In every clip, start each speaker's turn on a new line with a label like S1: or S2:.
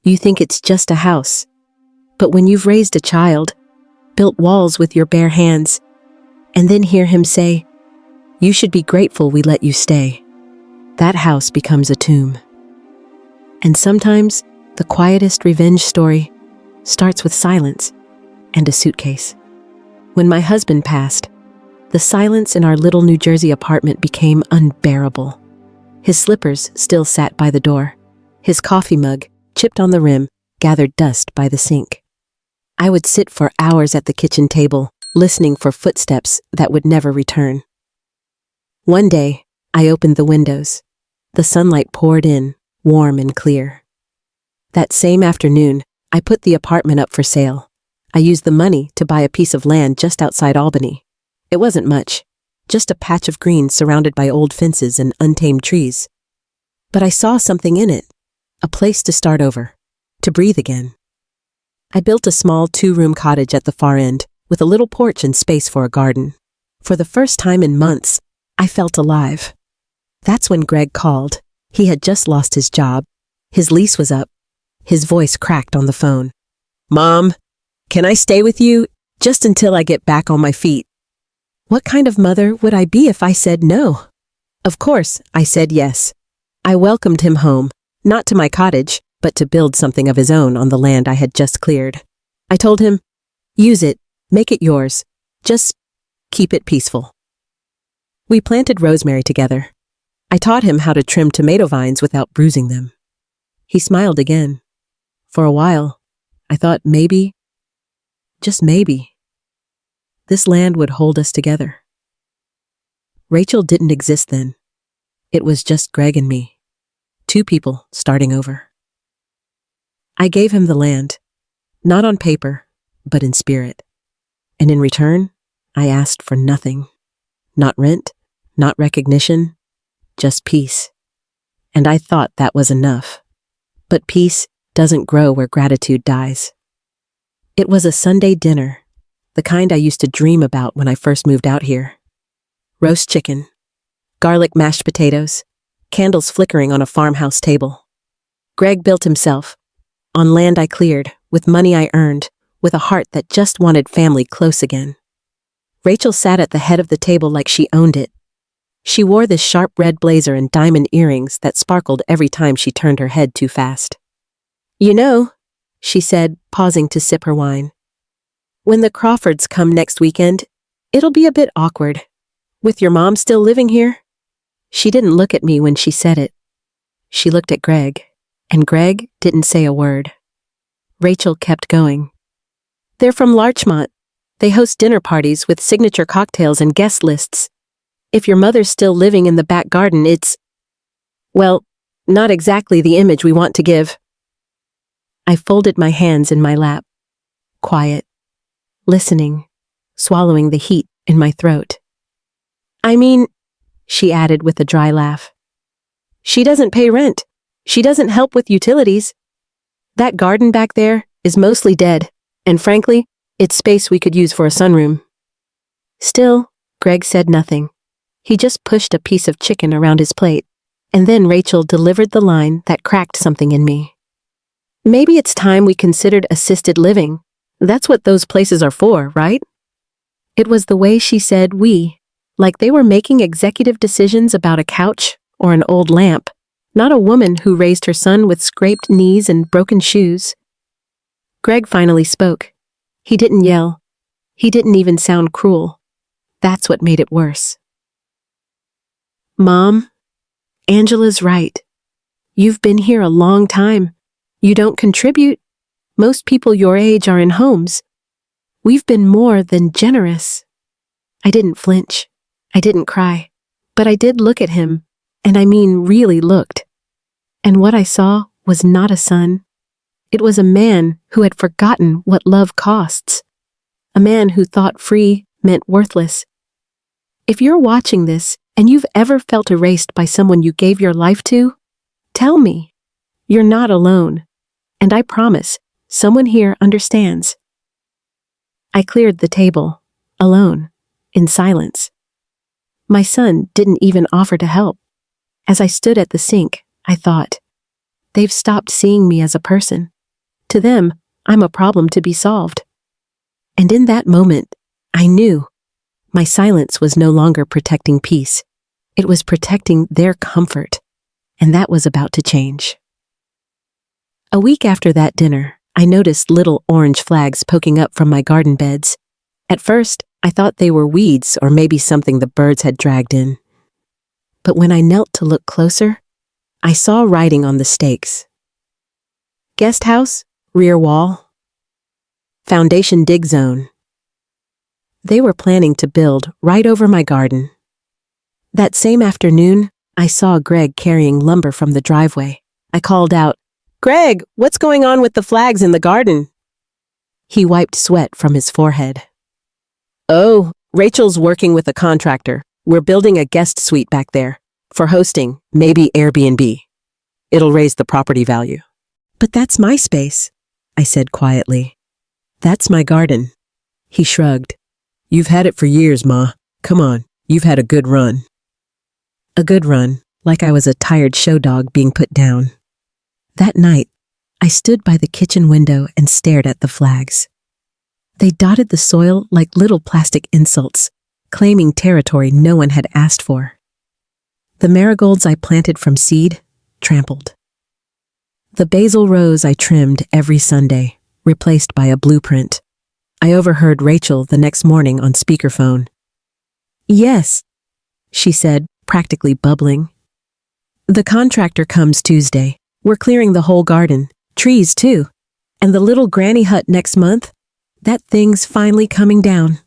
S1: you think it's just a house. But when you've raised a child, built walls with your bare hands, and then hear him say, "You should be grateful we let you stay," that house becomes a tomb. And sometimes, the quietest revenge story starts with silence and a suitcase. When my husband passed, the silence in our little New Jersey apartment became unbearable. His slippers still sat by the door. His coffee mug, chipped on the rim, gathered dust by the sink. I would sit for hours at the kitchen table, listening for footsteps that would never return. One day, I opened the windows. The sunlight poured in, warm and clear. That same afternoon, I put the apartment up for sale. I used the money to buy a piece of land just outside Albany. It wasn't much, just a patch of green surrounded by old fences and untamed trees. But I saw something in it, a place to start over, to breathe again. I built a small 2-room cottage at the far end, with a little porch and space for a garden. For the first time in months, I felt alive. That's when Greg called. He had just lost his job. His lease was up. His voice cracked on the phone. "Mom, can I stay with you just until I get back on my feet?" What kind of mother would I be if I said no? Of course, I said yes. I welcomed him home, not to my cottage, but to build something of his own on the land I had just cleared. I told him, "Use it, make it yours, just keep it peaceful." We planted rosemary together. I taught him how to trim tomato vines without bruising them. He smiled again. For a while, I thought maybe, just maybe, this land would hold us together. Rachel didn't exist then. It was just Greg and me, 2 people starting over. I gave him the land, not on paper, but in spirit. And in return, I asked for nothing. Not rent, not recognition, just peace. And I thought that was enough. But peace doesn't grow where gratitude dies. It was a Sunday dinner, the kind I used to dream about when I first moved out here. Roast chicken, garlic mashed potatoes, candles flickering on a farmhouse table. Greg built himself, on land I cleared, with money I earned, with a heart that just wanted family close again. Rachel sat at the head of the table like she owned it. She wore this sharp red blazer and diamond earrings that sparkled every time she turned her head too fast. "You know," she said, pausing to sip her wine, "when the Crawfords come next weekend, it'll be a bit awkward. With your mom still living here?" She didn't look at me when she said it. She looked at Greg, and Greg didn't say a word. Rachel kept going. "They're from Larchmont. They host dinner parties with signature cocktails and guest lists. If your mother's still living in the back garden, it's, well, not exactly the image we want to give." I folded my hands in my lap, quiet, listening, swallowing the heat in my throat. "I mean," she added with a dry laugh, "she doesn't pay rent. She doesn't help with utilities. That garden back there is mostly dead, and frankly, it's space we could use for a sunroom." Still, Greg said nothing. He just pushed a piece of chicken around his plate, and then Rachel delivered the line that cracked something in me. "Maybe it's time we considered assisted living. That's what those places are for, right?" It was the way she said "we," like they were making executive decisions about a couch or an old lamp, not a woman who raised her son with scraped knees and broken shoes. Greg finally spoke. He didn't yell. He didn't even sound cruel. That's what made it worse. "Mom, Angela's right. You've been here a long time. You don't contribute. Most people your age are in homes. We've been more than generous." I didn't flinch. I didn't cry. But I did look at him, and I mean really looked. And what I saw was not a son. It was a man who had forgotten what love costs. A man who thought free meant worthless. If you're watching this and you've ever felt erased by someone you gave your life to, tell me. You're not alone. And I promise, someone here understands. I cleared the table, alone, in silence. My son didn't even offer to help. As I stood at the sink, I thought, they've stopped seeing me as a person. To them, I'm a problem to be solved. And in that moment, I knew my silence was no longer protecting peace. It was protecting their comfort, and that was about to change. A week after that dinner, I noticed little orange flags poking up from my garden beds. At first, I thought they were weeds or maybe something the birds had dragged in. But when I knelt to look closer, I saw writing on the stakes. Guest house, rear wall. Foundation dig zone. They were planning to build right over my garden. That same afternoon, I saw Greg carrying lumber from the driveway. I called out, "Greg, what's going on with the flags in the garden?" He wiped sweat from his forehead. "Oh, Rachel's working with a contractor. We're building a guest suite back there. For hosting, maybe Airbnb. It'll raise the property value." "But that's my space," I said quietly. "That's my garden." He shrugged. "You've had it for years, Ma. Come on, you've had a good run." A good run, like I was a tired show dog being put down. That night, I stood by the kitchen window and stared at the flags. They dotted the soil like little plastic insults, claiming territory no one had asked for. The marigolds I planted from seed, trampled. The basil rose I trimmed every Sunday, replaced by a blueprint. I overheard Rachel the next morning on speakerphone. "Yes," she said, practically bubbling. "The contractor comes Tuesday. We're clearing the whole garden, trees too. And the little granny hut next month, that thing's finally coming down."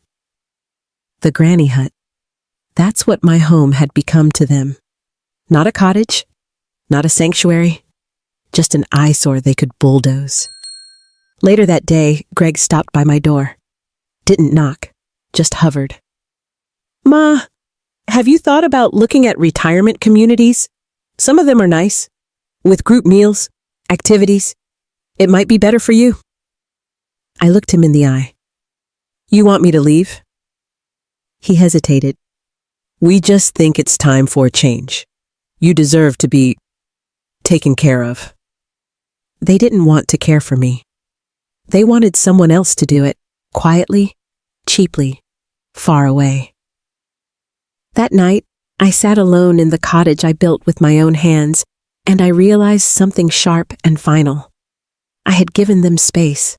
S1: The granny hut. That's what my home had become to them. Not a cottage, not a sanctuary, just an eyesore they could bulldoze. Later that day, Greg stopped by my door. Didn't knock, just hovered. "Ma, have you thought about looking at retirement communities? Some of them are nice, with group meals, activities. It might be better for you." I looked him in the eye. "You want me to leave?" He hesitated. "We just think it's time for a change. You deserve to be taken care of." They didn't want to care for me. They wanted someone else to do it, quietly, cheaply, far away. That night, I sat alone in the cottage I built with my own hands, and I realized something sharp and final. I had given them space.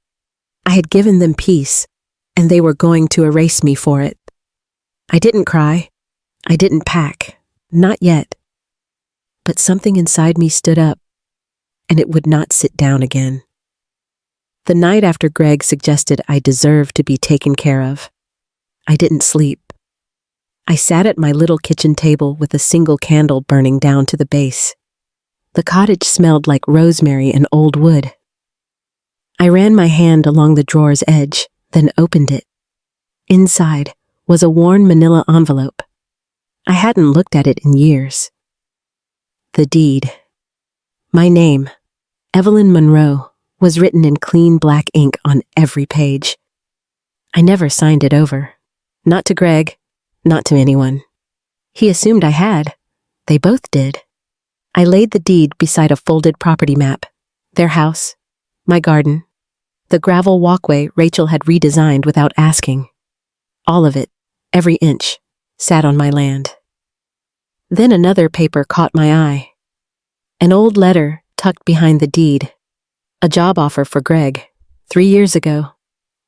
S1: I had given them peace, and they were going to erase me for it. I didn't cry. I didn't pack. Not yet. But something inside me stood up, and it would not sit down again. The night after Greg suggested I deserved to be taken care of, I didn't sleep. I sat at my little kitchen table with a single candle burning down to the base. The cottage smelled like rosemary and old wood. I ran my hand along the drawer's edge, then opened it. Inside was a worn manila envelope. I hadn't looked at it in years. The deed. My name, Evelyn Monroe, was written in clean black ink on every page. I never signed it over. Not to Greg, not to anyone. He assumed I had. They both did. I laid the deed beside a folded property map. Their house, my garden, the gravel walkway Rachel had redesigned without asking. All of it, every inch, sat on my land. Then another paper caught my eye. An old letter tucked behind the deed. A job offer for Greg, 3 years ago,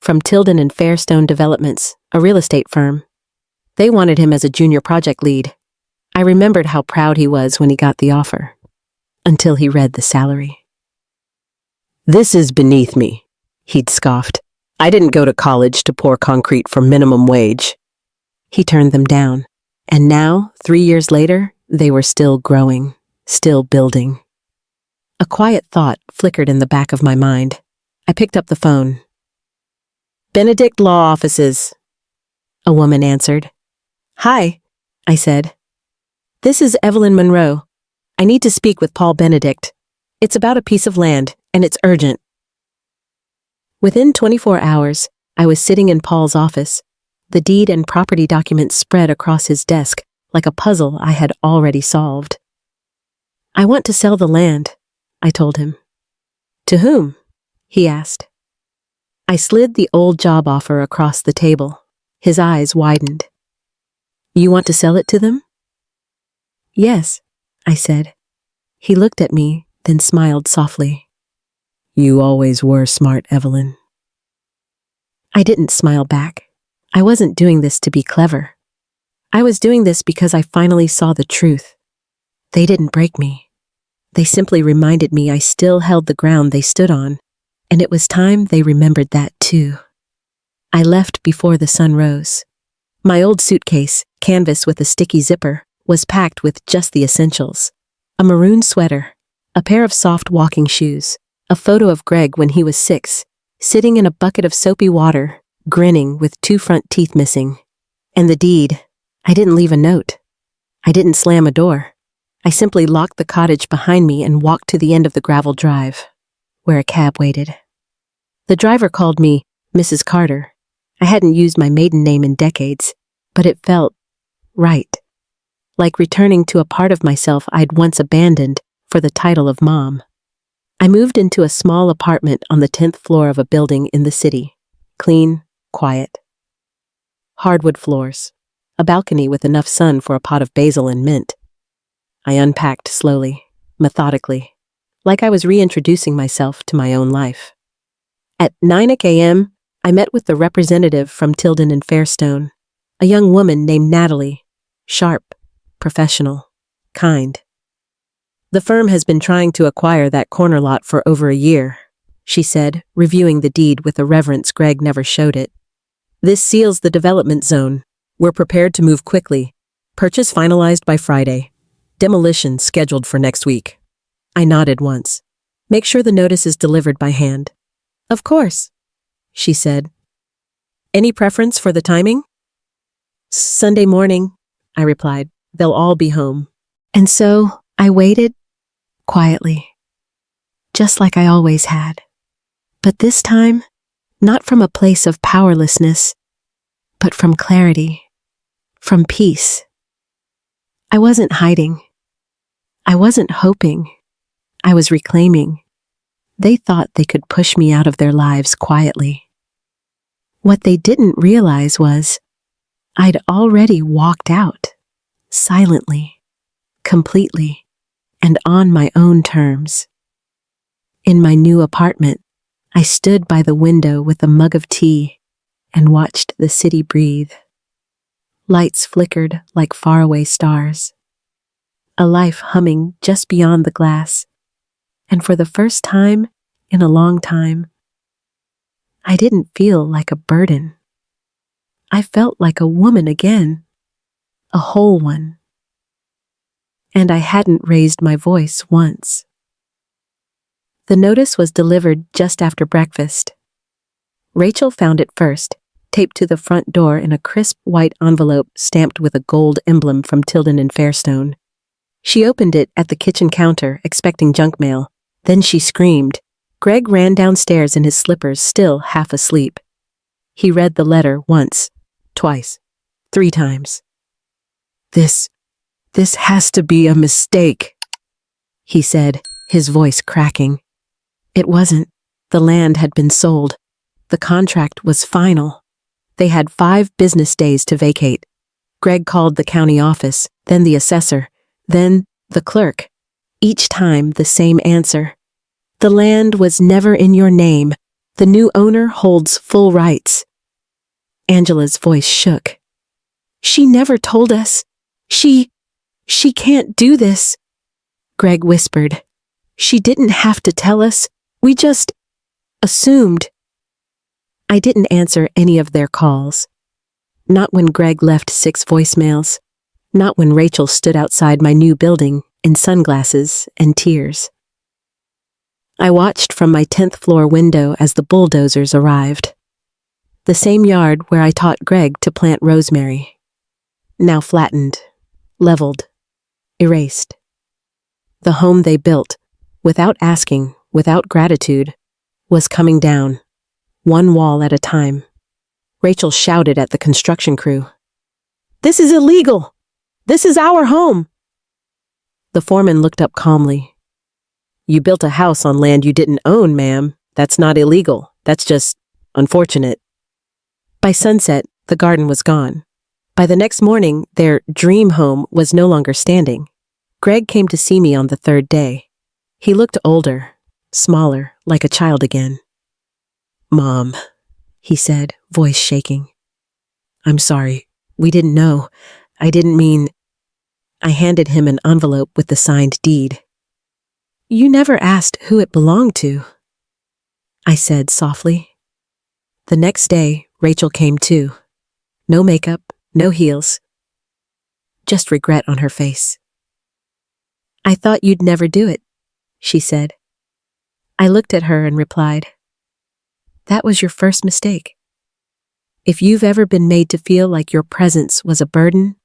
S1: from Tilden and Fairstone Developments, a real estate firm. They wanted him as a junior project lead. I remembered how proud he was when he got the offer, until he read the salary. "This is beneath me," he'd scoffed. "I didn't go to college to pour concrete for minimum wage." He turned them down, and now, 3 years later, they were still growing, still building. A quiet thought flickered in the back of my mind. I picked up the phone. "Benedict Law Offices," a woman answered. "Hi," I said. "This is Evelyn Monroe. I need to speak with Paul Benedict. It's about a piece of land, and it's urgent." Within 24 hours, I was sitting in Paul's office. The deed and property documents spread across his desk like a puzzle I had already solved. "I want to sell the land," I told him. "To whom?" he asked. I slid the old job offer across the table. His eyes widened. You want to sell it to them? Yes, I said. He looked at me, then smiled softly. You always were smart, Evelyn. I didn't smile back. I wasn't doing this to be clever. I was doing this because I finally saw the truth. They didn't break me. They simply reminded me I still held the ground they stood on, and it was time they remembered that too. I left before the sun rose. My old suitcase, canvas with a sticky zipper, was packed with just the essentials. A maroon sweater, a pair of soft walking shoes, a photo of Greg when he was 6, sitting in a bucket of soapy water, grinning with 2 front teeth missing. And the deed. I didn't leave a note. I didn't slam a door. I simply locked the cottage behind me and walked to the end of the gravel drive, where a cab waited. The driver called me Mrs. Carter. I hadn't used my maiden name in decades, but it felt right. Like returning to a part of myself I'd once abandoned for the title of mom. I moved into a small apartment on the 10th floor of a building in the city. Clean, quiet. Hardwood floors. A balcony with enough sun for a pot of basil and mint. I unpacked slowly, methodically, like I was reintroducing myself to my own life. At 9 a.m., I met with the representative from Tilden and Fairstone, a young woman named Natalie, sharp, professional, kind. The firm has been trying to acquire that corner lot for over a year, she said, reviewing the deed with a reverence Greg never showed it. This seals the development zone. We're prepared to move quickly. Purchase finalized by Friday. Demolition scheduled for next week. I nodded once. Make sure the notice is delivered by hand. Of course, she said. Any preference for the timing? Sunday morning, I replied. They'll all be home. And so I waited quietly, just like I always had. But this time, not from a place of powerlessness, but from clarity, from peace. I wasn't hiding. I wasn't hoping. I was reclaiming. They thought they could push me out of their lives quietly. What they didn't realize was I'd already walked out, silently, completely, and on my own terms. In my new apartment, I stood by the window with a mug of tea and watched the city breathe. Lights flickered like faraway stars. A life humming just beyond the glass. And for the first time in a long time, I didn't feel like a burden. I felt like a woman again, a whole one. And I hadn't raised my voice once. The notice was delivered just after breakfast. Rachel found it first, taped to the front door in a crisp white envelope stamped with a gold emblem from Tilden and Fairstone. She opened it at the kitchen counter, expecting junk mail. Then she screamed. Greg ran downstairs in his slippers, still half asleep. He read the letter once, twice, 3 times. This has to be a mistake, he said, his voice cracking. It wasn't. The land had been sold. The contract was final. They had 5 business days to vacate. Greg called the county office, then the assessor, then the clerk. Each time the same answer. The land was never in your name. The new owner holds full rights. Angela's voice shook. She never told us. She can't do this. Greg whispered. She didn't have to tell us. We just assumed. I didn't answer any of their calls. Not when Greg left 6 voicemails. Not when Rachel stood outside my new building in sunglasses and tears. I watched from my 10th floor window as the bulldozers arrived. The same yard where I taught Greg to plant rosemary. Now flattened, leveled, erased. The home they built, without asking, without gratitude, was coming down, one wall at a time. Rachel shouted at the construction crew. This is illegal! This is our home! The foreman looked up calmly. You built a house on land you didn't own, ma'am. That's not illegal. That's just unfortunate. By sunset, the garden was gone. By the next morning, their dream home was no longer standing. Greg came to see me on the third day. He looked older, smaller, like a child again. "Mom," he said, voice shaking. "I'm sorry. We didn't know. I didn't mean—" I handed him an envelope with the signed deed. "You never asked who it belonged to," I said softly. The next day, Rachel came too. No makeup, no heels. Just regret on her face. "I thought you'd never do it," she said. I looked at her and replied, "That was your first mistake. If you've ever been made to feel like your presence was a burden,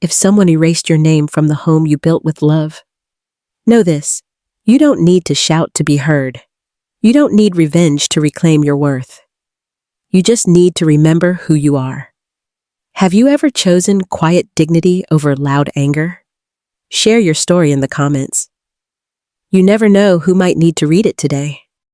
S1: if someone erased your name from the home you built with love, know this: you don't need to shout to be heard. You don't need revenge to reclaim your worth. You just need to remember who you are." Have you ever chosen quiet dignity over loud anger? Share your story in the comments. You never know who might need to read it today.